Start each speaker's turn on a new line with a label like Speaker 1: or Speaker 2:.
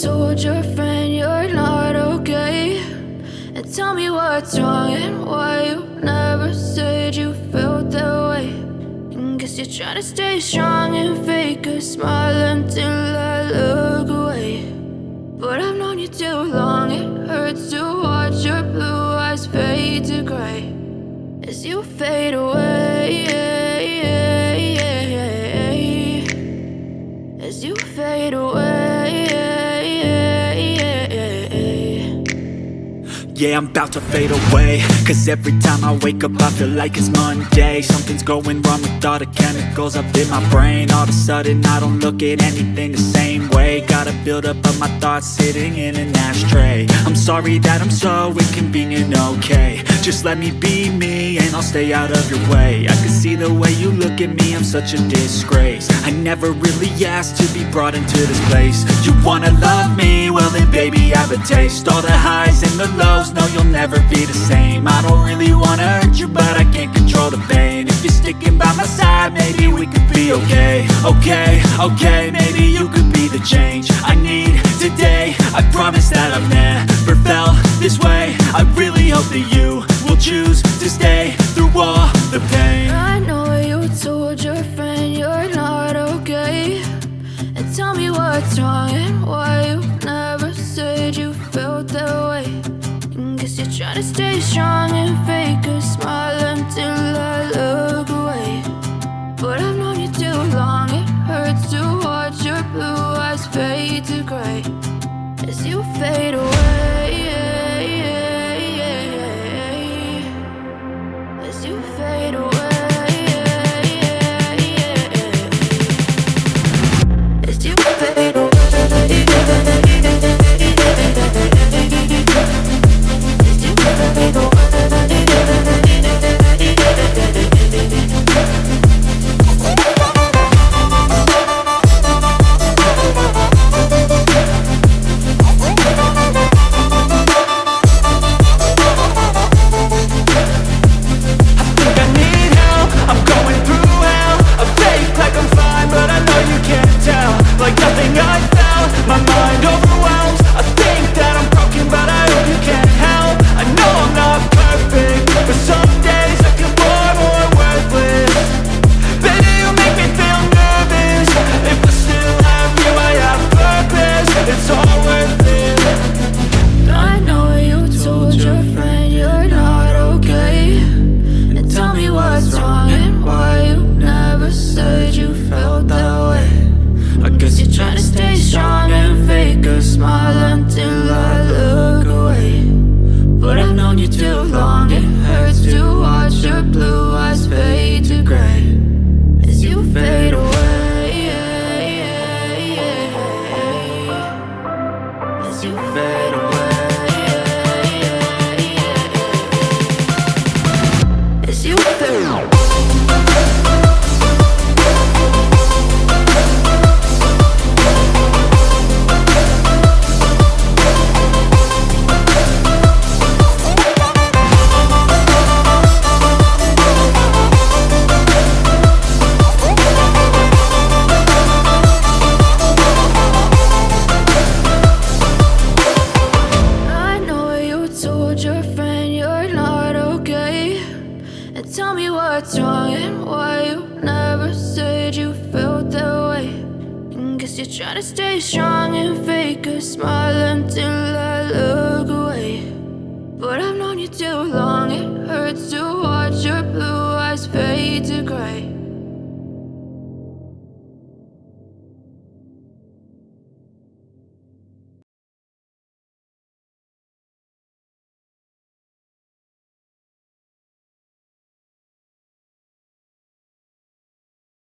Speaker 1: told your friend you're not okay? And tell me what's wrong and why you never said you felt that way. And guess you're trying to stay strong and fake a smile until I look away. But I've known you too long, it hurts to watch your blue eyes fade to gray as you fade away, as you fade away.
Speaker 2: Yeah, I'm about to fade away, cause every time I wake up I feel like it's Monday. Something's going wrong with all the chemicals up in my brain. All of a sudden I don't look at anything the same way. Got a buildup of my thoughts sitting in an ashtray. I'm sorry that I'm so inconvenient, okay? Just let me be me and I'll stay out of your way. I can see the way you look at me, I'm such a disgrace. I never really asked to be brought into this place. You wanna love me? Well then baby have a taste. All the highs and the lows, no you'll never be the same. I don't really wanna hurt you but I can't control the pain. If you're sticking by my side maybe we could be okay. Okay, maybe you could be the change I need today. I promise that I've never felt this way. I really hope that you will choose to stay through all the pain.
Speaker 1: I know you told your friend you're not okay. And tell me what's wrong and why you never said you felt that way. And guess you're trying to stay strong and fake a smile until I look away. But I've known you too long, it hurts to watch your blue eyes fade to gray as you fade away, as you fade away, as you fade away. Trying to stay strong and fake a smile until I look away. But I've known you too long, it hurts to watch your blue eyes fade to gray